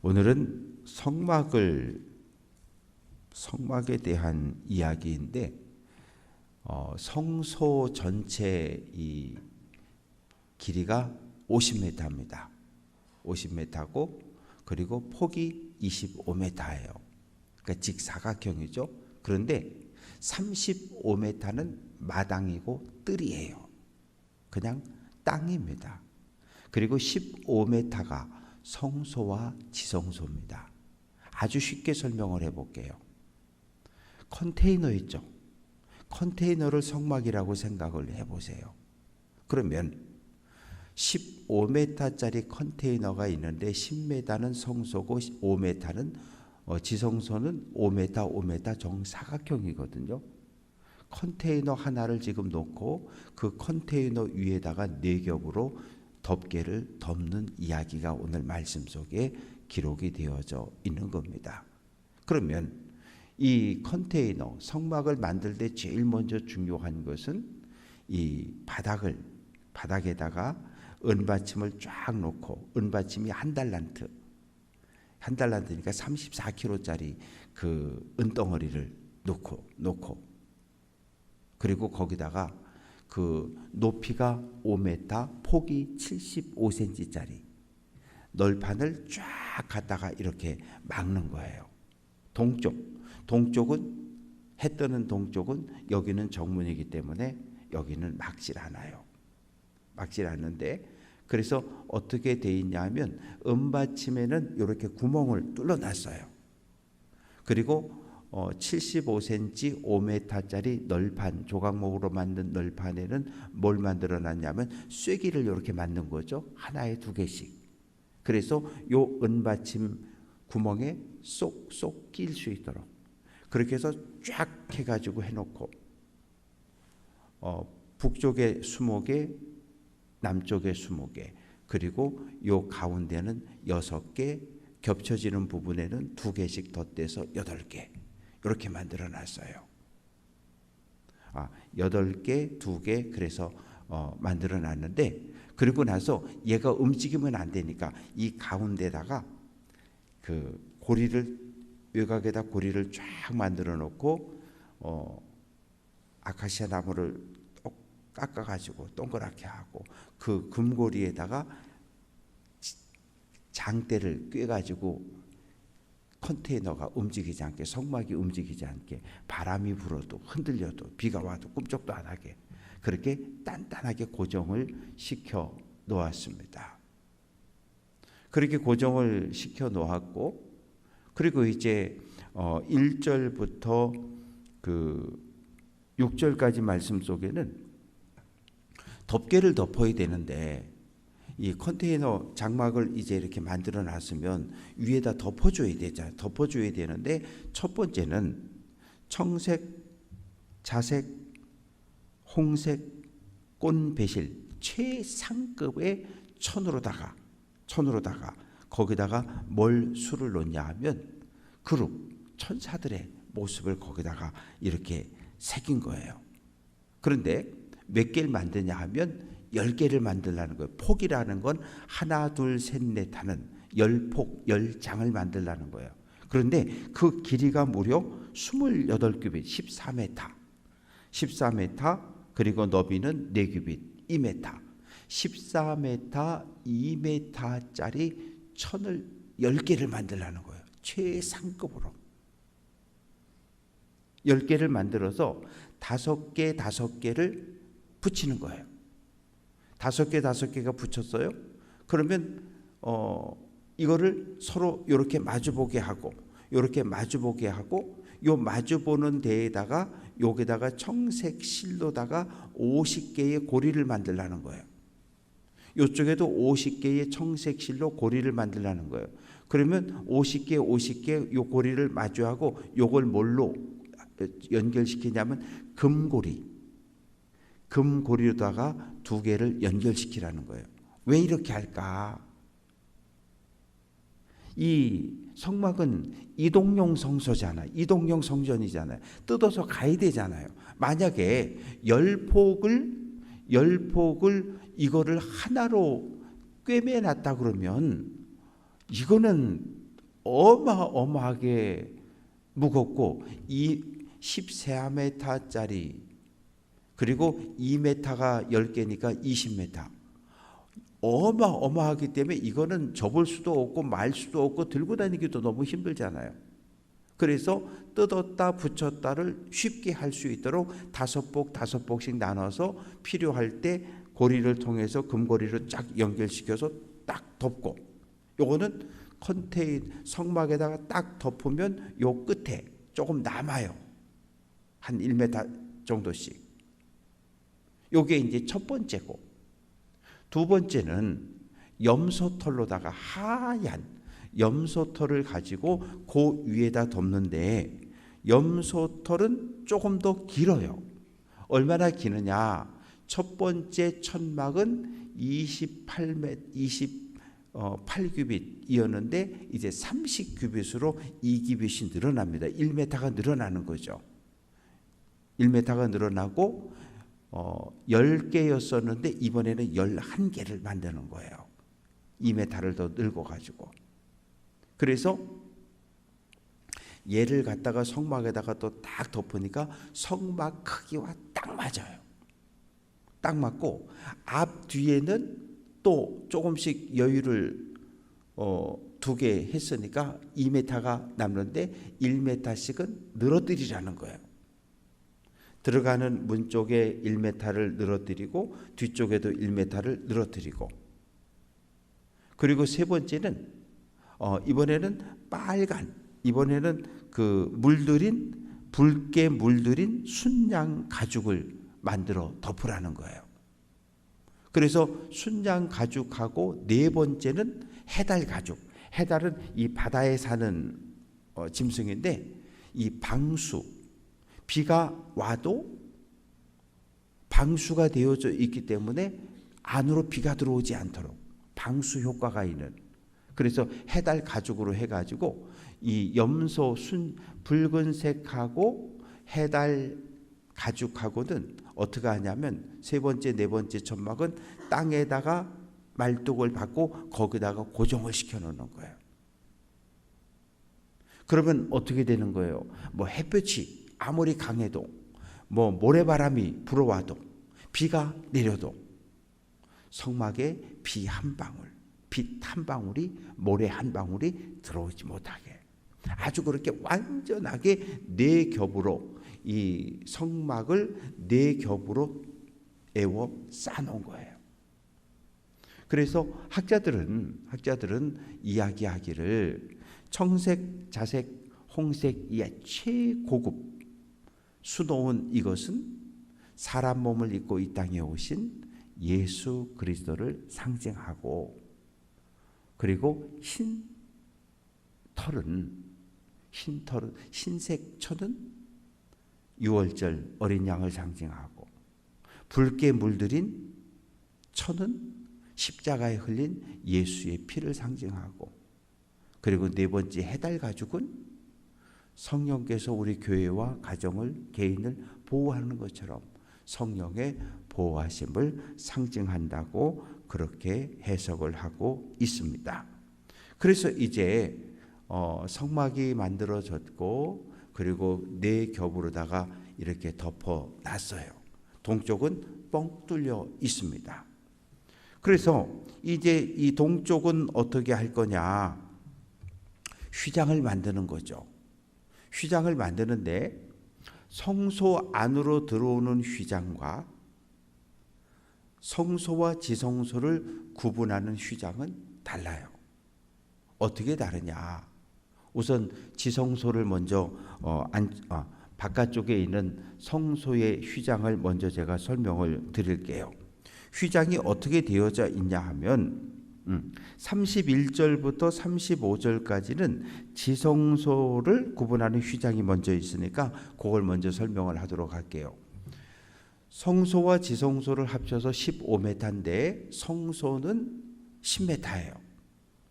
오늘은 성막에 대한 이야기인데 성소 전체 이 길이가 50m입니다. 50m고 그리고 폭이 25m예요. 그러니까 직사각형이죠. 그런데 35m는 마당이고 뜰이에요. 그냥 땅입니다. 그리고 15m가 성소와 지성소입니다. 아주 쉽게 설명을 해볼게요. 컨테이너 있죠. 컨테이너를 성막이라고 생각을 해보세요. 그러면 15m짜리 컨테이너가 있는데 10m는 성소고 5m는 지성소는 5m, 5m 정사각형이거든요. 컨테이너 하나를 지금 놓고 그 컨테이너 위에다가 4겹으로 덮개를 덮는 이야기가 오늘 말씀 속에 기록이 되어져 있는 겁니다. 그러면 이 컨테이너, 성막을 만들 때 제일 먼저 중요한 것은 이 바닥에다가 은받침을 쫙 놓고, 은받침이 한 달란트니까 34kg짜리 그 은덩어리를 놓고 그리고 거기다가 그 높이가 5m, 폭이 75cm짜리 널판을 쫙 갖다가 이렇게 막는 거예요. 동쪽은 해 뜨는 동쪽은 여기는 정문이기 때문에 여기는 막질 않는데 그래서 어떻게 돼 있냐면 은받침에는 이렇게 구멍을 뚫어놨어요. 그리고 75cm 5m짜리 널판, 조각목으로 만든 널판에는 뭘 만들어놨냐면 쐐기를 이렇게 만든 거죠. 하나에 2개씩. 그래서 요 은받침 구멍에 쏙쏙 낄 수 있도록 그렇게 해서 쫙 해가지고 해놓고 북쪽에 20개, 남쪽에 20개, 그리고 요 가운데는 6개, 겹쳐지는 부분에는 2개씩 덧대서 8개 이렇게 만들어 놨어요. 8개, 2개 그래서 만들어 놨는데 그리고 나서 얘가 움직이면 안 되니까 이 가운데다가 그 외곽에다 고리를 쫙 만들어 놓고 아카시아 나무를 깎아가지고 동그랗게 하고 그 금고리에다가 장대를 꿰가지고 컨테이너가 움직이지 않게, 성막이 움직이지 않게, 바람이 불어도 흔들려도 비가 와도 꿈쩍도 안 하게 그렇게 단단하게 고정을 시켜 놓았습니다. 그렇게 고정을 시켜 놓았고 그리고 이제 1절부터 그 6절까지 말씀 속에는 덮개를 덮어야 되는데 이 컨테이너 장막을 이제 이렇게 만들어 놨으면 위에다 덮어줘야 되는데 첫 번째는 청색, 자색, 홍색, 꽃배실 최상급의 천으로다가 거기다가 뭘 수를 놓냐 하면 그룹 천사들의 모습을 거기다가 이렇게 새긴 거예요. 그런데 몇 개를 만드냐 하면 10개를 만들라는 거예요. 폭이라는 건 하나, 둘, 셋, 넷 하는 10폭, 10장을 만들라는 거예요. 그런데 그 길이가 무려 28규빗, 14m, 그리고 너비는 4규빗, 2m, 14m, 2m짜리 천을 10개를 만들라는 거예요. 최상급으로 10개를 만들어서 5개를 붙이는 거예요. 5개가 붙였어요. 그러면 이거를 서로 이렇게 마주보게 하고 요 마주보는 데에다가 여기다가 청색 실로다가 50개의 고리를 만들라는 거예요. 이쪽에도 50개의 청색 실로 고리를 만들라는 거예요. 그러면 50개 요 고리를 마주하고 요걸 뭘로 연결시키냐면 금고리로다가 2개를 연결시키라는 거예요. 왜 이렇게 할까? 이 성막은 이동용 성소잖아요. 이동용 성전이잖아요. 뜯어서 가야 되잖아요. 만약에 10폭을 이거를 하나로 꿰매놨다 그러면 이거는 어마어마하게 무겁고 이 14m짜리 그리고 2m가 10개니까 20m 어마어마하기 때문에 이거는 접을 수도 없고 말 수도 없고 들고 다니기도 너무 힘들잖아요. 그래서 뜯었다 붙였다를 쉽게 할 수 있도록 5복씩 나눠서 필요할 때 고리를 통해서 금고리로 쫙 연결시켜서 딱 덮고, 요거는 성막에다가 딱 덮으면 요 끝에 조금 남아요. 한 1m 정도씩. 요게 이제 첫 번째고, 두 번째는 염소털로다가 하얀 염소털을 가지고 그 위에다 덮는데, 염소털은 조금 더 길어요. 얼마나 기느냐? 첫 번째 천막은 28규빗이었는데 이제 30규빗으로 2규빗이 늘어납니다. 1m가 늘어나는 거죠. 1m가 늘어나고 10개였었는데 이번에는 11개를 만드는 거예요. 2m를 더 늘고가지고. 그래서 얘를 갖다가 성막에다가 또 딱 덮으니까 성막 크기와 딱 맞아요. 딱 맞고, 앞 뒤에는 또 조금씩 여유를 두게 했으니까 2m가 남는데 1m씩은 늘어뜨리라는 거예요. 들어가는 문 쪽에 1m를 늘어뜨리고 뒤쪽에도 1m를 늘어뜨리고, 그리고 세 번째는 이번에는 이번에는 붉게 물들인 순양 가죽을 만들어 덮으라는 거예요. 그래서 순양 가죽하고 네 번째는 해달 가죽. 해달은 이 바다에 사는 짐승인데, 이 방수, 비가 와도 방수가 되어져 있기 때문에 안으로 비가 들어오지 않도록 방수 효과가 있는, 그래서 해달 가죽으로 해가지고 이 염소 붉은색하고 해달 가죽하고는 어떻게 하냐면, 세 번째, 네 번째 천막은 땅에다가 말뚝을 박고 거기다가 고정을 시켜 놓는 거예요. 그러면 어떻게 되는 거예요? 뭐 햇볕이 아무리 강해도, 뭐 모래바람이 불어와도, 비가 내려도 성막에 비 한 방울, 빛 한 방울이, 모래 한 방울이 들어오지 못하게 아주 그렇게 완전하게 네 겹으로 이 성막을 네 겹으로 에워 쌓아놓은 거예요. 그래서 학자들은 이야기하기를 청색, 자색, 홍색 이 최고급 수놓은 이것은 사람 몸을 입고 이 땅에 오신 예수 그리스도를 상징하고, 그리고 흰색 천은 유월절 어린 양을 상징하고, 붉게 물들인 천은 십자가에 흘린 예수의 피를 상징하고, 그리고 네 번째 해달 가죽은 성령께서 우리 교회와 가정을, 개인을 보호하는 것처럼 성령의 보호하심을 상징한다고 그렇게 해석을 하고 있습니다. 그래서 이제 성막이 만들어졌고, 그리고 네 겹으로다가 이렇게 덮어놨어요. 동쪽은 뻥 뚫려 있습니다. 그래서 이제 이 동쪽은 어떻게 할 거냐? 휘장을 만드는 거죠. 휘장을 만드는데 성소 안으로 들어오는 휘장과 성소와 지성소를 구분하는 휘장은 달라요. 어떻게 다르냐? 우선 지성소를 먼저 바깥쪽에 있는 성소의 휘장을 먼저 제가 설명을 드릴게요. 휘장이 어떻게 되어져 있냐 하면 31절부터 35절까지는 지성소를 구분하는 휘장이 먼저 있으니까 그걸 먼저 설명을 하도록 할게요. 성소와 지성소를 합쳐서 15m인데 성소는 10m예요.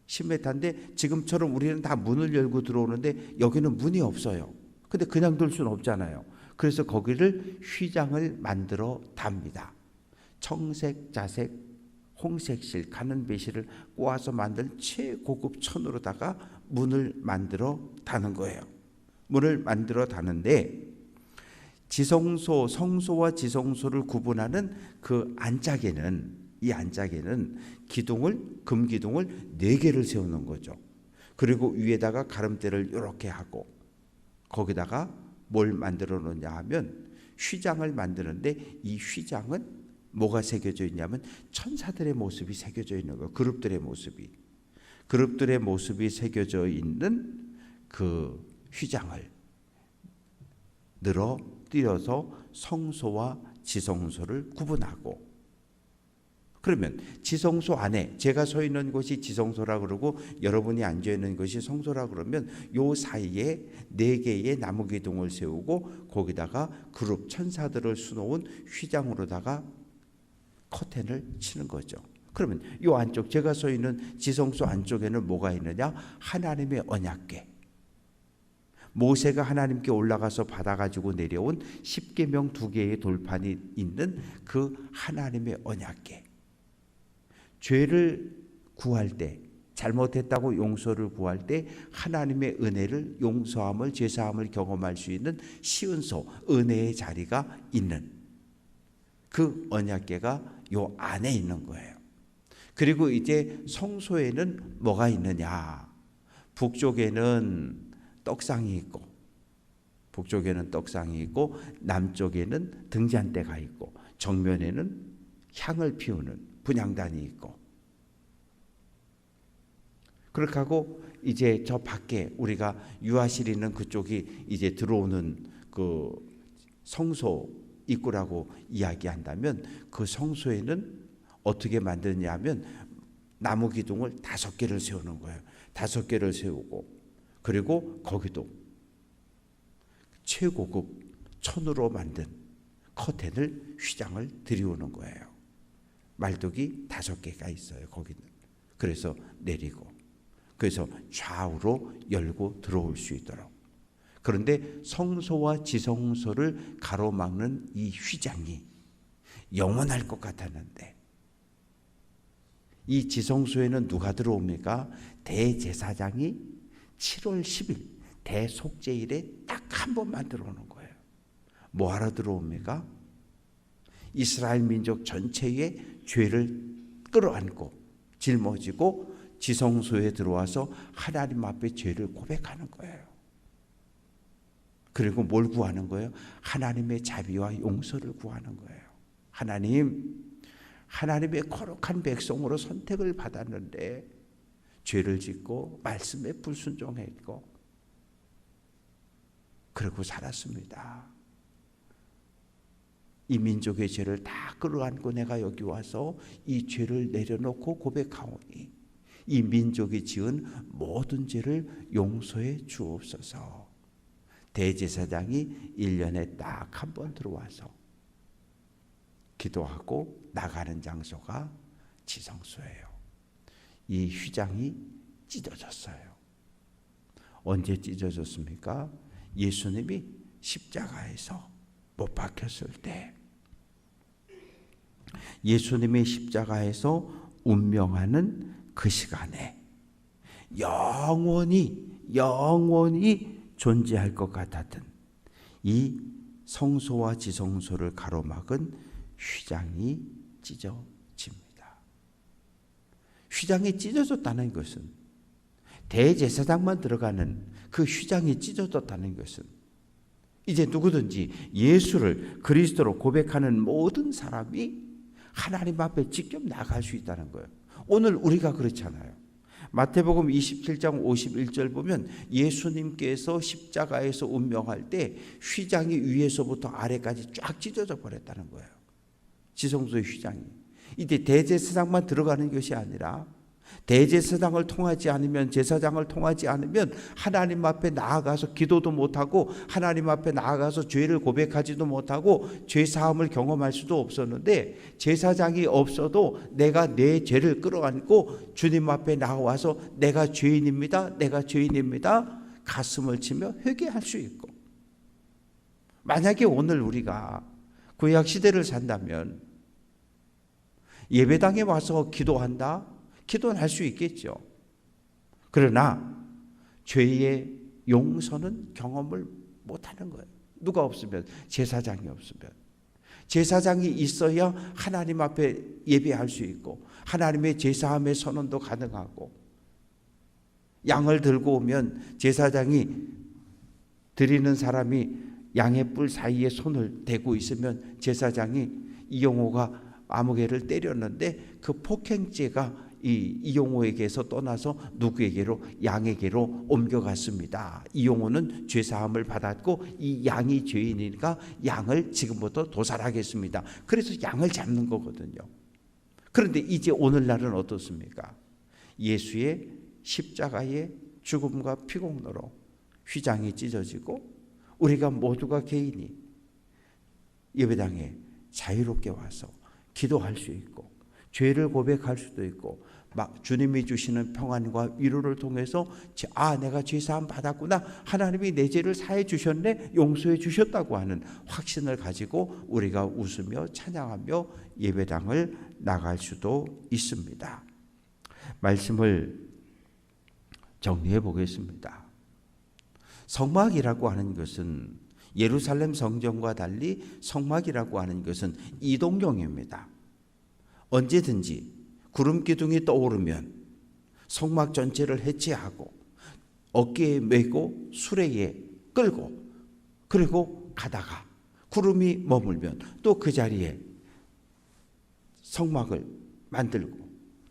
10m인데 지금처럼 우리는 다 문을 열고 들어오는데 여기는 문이 없어요. 근데 그냥 둘 수는 없잖아요. 그래서 거기를 휘장을 만들어 답니다. 청색, 자색, 홍색실, 가는 배실을 꼬아서 만든 최고급 천으로다가 문을 만들어 다는 거예요. 문을 만들어 다는데 지성소, 성소와 지성소를 구분하는 그 안짝에는, 이 안짝에는 금기둥을 4개를 세우는 거죠. 그리고 위에다가 가름대를 이렇게 하고 거기다가 뭘 만들어 놓냐 하면 휘장을 만드는데, 이 휘장은 뭐가 새겨져 있냐면 천사들의 모습이 새겨져 있는 거예요. 그룹들의 모습이 새겨져 있는 그 휘장을 늘어뜨려서 성소와 지성소를 구분하고, 그러면 지성소 안에 제가 서 있는 곳이 지성소라 그러고 여러분이 앉아 있는 것이 성소라 그러면 요 사이에 4개의 나무 기둥을 세우고 거기다가 그룹 천사들을 수놓은 휘장으로다가 커튼을 치는 거죠. 그러면 요 안쪽, 제가 서 있는 지성소 안쪽에는 뭐가 있느냐? 하나님의 언약궤. 모세가 하나님께 올라가서 받아가지고 내려온 10계명 2개의 돌판이 있는 그 하나님의 언약궤. 죄를 구할 때, 잘못했다고 용서를 구할 때 하나님의 은혜를, 용서함을, 죄사함을 경험할 수 있는 시은소, 은혜의 자리가 있는 그 언약궤가 요 안에 있는 거예요. 그리고 이제 성소에는 뭐가 있느냐? 북쪽에는 떡상이 있고 남쪽에는 등잔대가 있고 정면에는 향을 피우는 분향단이 있고, 그렇게 하고 이제 저 밖에 우리가 유아실 있는 그쪽이 이제 들어오는 그 성소 입구라고 이야기한다면, 그 성소에는 어떻게 만드냐면 나무 기둥을 5개를 세우는 거예요. 5개를 세우고, 그리고 거기도 최고급 천으로 만든 커튼을, 휘장을 들여오는 거예요. 말뚝이 5개가 있어요, 거기는. 그래서 내리고, 그래서 좌우로 열고 들어올 수 있도록. 그런데 성소와 지성소를 가로막는 이 휘장이 영원할 것 같았는데, 이 지성소에는 누가 들어옵니까? 대제사장이 7월 10일 대속죄일에 딱 한 번만 들어오는 거예요. 뭐하러 들어옵니까? 이스라엘 민족 전체의 죄를 끌어안고 짊어지고 지성소에 들어와서 하나님 앞에 죄를 고백하는 거예요. 그리고 뭘 구하는 거예요? 하나님의 자비와 용서를 구하는 거예요. 하나님의 거룩한 백성으로 선택을 받았는데 죄를 짓고 말씀에 불순종했고 그리고 살았습니다. 이 민족의 죄를 다 끌어안고 내가 여기 와서 이 죄를 내려놓고 고백하오니 이 민족이 지은 모든 죄를 용서해 주옵소서. 대제사장이 1년에 딱 한 번 들어와서 기도하고 나가는 장소가 지성소예요. 이 휘장이 찢어졌어요. 언제 찢어졌습니까? 예수님이 십자가에서 못 박혔을 때, 예수님이 십자가에서 운명하는 그 시간에 영원히 존재할 것 같았던 이 성소와 지성소를 가로막은 휘장이 찢어집니다. 휘장이 찢어졌다는 것은, 대제사장만 들어가는 그 휘장이 찢어졌다는 것은 이제 누구든지 예수를 그리스도로 고백하는 모든 사람이 하나님 앞에 직접 나갈 수 있다는 거예요. 오늘 우리가 그렇잖아요. 마태복음 27장 51절 보면 예수님께서 십자가에서 운명할 때 휘장이 위에서부터 아래까지 쫙 찢어져 버렸다는 거예요. 지성소의 휘장이. 이제 대제사장만 들어가는 것이 아니라 대제사장을 통하지 않으면, 제사장을 통하지 않으면 하나님 앞에 나아가서 기도도 못하고 하나님 앞에 나아가서 죄를 고백하지도 못하고 죄사함을 경험할 수도 없었는데, 제사장이 없어도 내가 내 죄를 끌어안고 주님 앞에 나와서 내가 죄인입니다, 가슴을 치며 회개할 수 있고, 만약에 오늘 우리가 구약 시대를 산다면 예배당에 와서 기도한다? 기도는 할 수 있겠죠. 그러나 죄의 용서는 경험을 못하는 거예요. 누가 없으면, 제사장이 없으면. 제사장이 있어야 하나님 앞에 예배할 수 있고 하나님의 제사함의 선언도 가능하고, 양을 들고 오면 제사장이 드리는 사람이 양의 뿔 사이에 손을 대고 있으면 제사장이 이용호가 아무개를 때렸는데 그 폭행죄가 이용호에게서 떠나서 누구에게로? 양에게로 옮겨갔습니다. 이용호는 죄사함을 받았고 이 양이 죄인이니까 양을 지금부터 도살하겠습니다. 그래서 양을 잡는 거거든요. 그런데 이제 오늘날은 어떻습니까? 예수의 십자가의 죽음과 피공로로 휘장이 찢어지고 우리가 모두가 개인이 예배당에 자유롭게 와서 기도할 수 있고 죄를 고백할 수도 있고 주님이 주시는 평안과 위로를 통해서 내가 죄사함 받았구나, 하나님이 내 죄를 사해 주셨네, 용서해 주셨다고 하는 확신을 가지고 우리가 웃으며 찬양하며 예배당을 나갈 수도 있습니다. 말씀을 정리해 보겠습니다. 성막이라고 하는 것은 예루살렘 성전과 달리 성막이라고 하는 것은 이동용입니다. 언제든지 구름 기둥이 떠오르면 성막 전체를 해체하고 어깨에 메고 수레에 끌고 그리고 가다가 구름이 머물면 또 그 자리에 성막을 만들고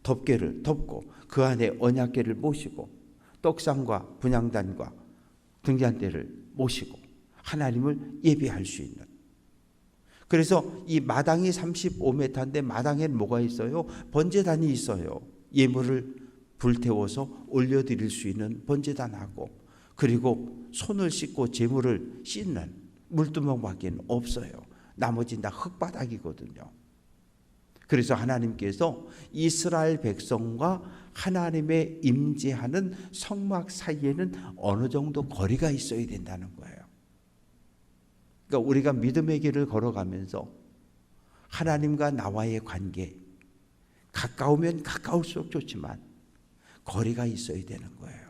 덮개를 덮고 그 안에 언약궤를 모시고 떡상과 분향단과 등잔대를 모시고 하나님을 예배할 수 있는. 그래서 이 마당이 35m인데 마당에는 뭐가 있어요? 번제단이 있어요. 예물을 불태워서 올려드릴 수 있는 번제단하고, 그리고 손을 씻고 제물을 씻는 물두멍밖에 없어요. 나머지는 다 흙바닥이거든요. 그래서 하나님께서 이스라엘 백성과 하나님의 임재하는 성막 사이에는 어느 정도 거리가 있어야 된다는 거예요. 그러니까 우리가 믿음의 길을 걸어가면서 하나님과 나와의 관계, 가까우면 가까울수록 좋지만 거리가 있어야 되는 거예요.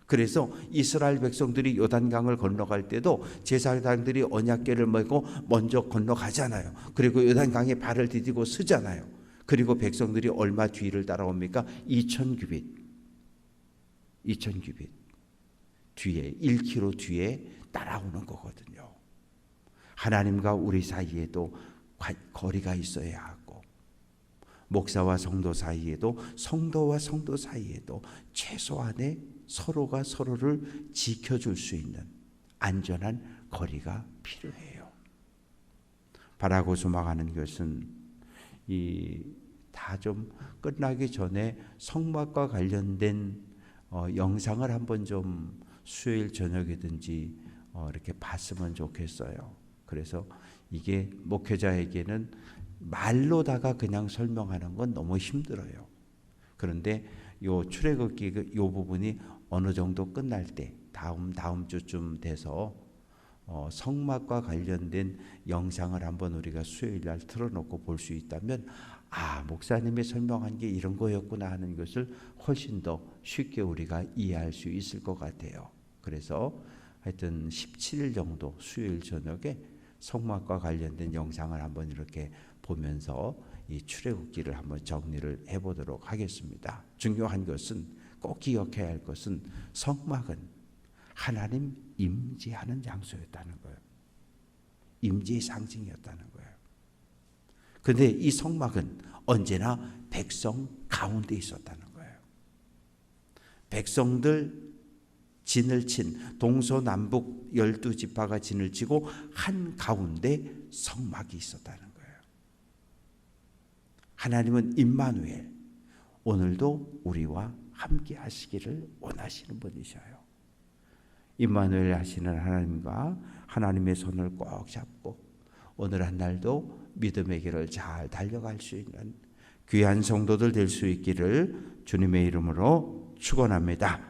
그래서 이스라엘 백성들이 요단강을 건너갈 때도 제사장들이 언약궤를 메고 먼저 건너가잖아요. 그리고 요단강에 발을 디디고 서잖아요. 그리고 백성들이 얼마 뒤를 따라옵니까? 2000규빗 뒤에, 1km 뒤에 따라오는 거거든요. 하나님과 우리 사이에도 거리가 있어야 하고, 목사와 성도 사이에도, 성도와 성도 사이에도 최소한의 서로가 서로를 지켜줄 수 있는 안전한 거리가 필요해요. 바라고 소망하는 것은 다 좀 끝나기 전에 성막과 관련된 영상을 한번 좀 수요일 저녁이든지 이렇게 봤으면 좋겠어요. 그래서 이게 목회자에게는 말로다가 그냥 설명하는 건 너무 힘들어요. 그런데 요 출애굽기 요 부분이 어느 정도 끝날 때 다음 주쯤 돼서 성막과 관련된 영상을 한번 우리가 수요일 날 틀어놓고 볼 수 있다면, 목사님이 설명한 게 이런 거였구나 하는 것을 훨씬 더 쉽게 우리가 이해할 수 있을 것 같아요. 그래서 하여튼 17일 정도 수요일 저녁에 성막과 관련된 영상을 한번 이렇게 보면서 이 출애굽기를 한번 정리를 해보도록 하겠습니다. 중요한 것은, 꼭 기억해야 할 것은, 성막은 하나님 임재하는 장소였다는 거예요. 임재의 상징이었다는 거예요. 그런데 이 성막은 언제나 백성 가운데 있었다는 거예요. 백성들 진을 친 동서남북 12지파가 진을 치고 한 가운데 성막이 있었다는 거예요. 하나님은 임마누엘, 오늘도 우리와 함께 하시기를 원하시는 분이셔요. 임마누엘 하시는 하나님과 하나님의 손을 꼭 잡고 오늘 한 날도 믿음의 길을 잘 달려갈 수 있는 귀한 성도들 될 수 있기를 주님의 이름으로 축원합니다.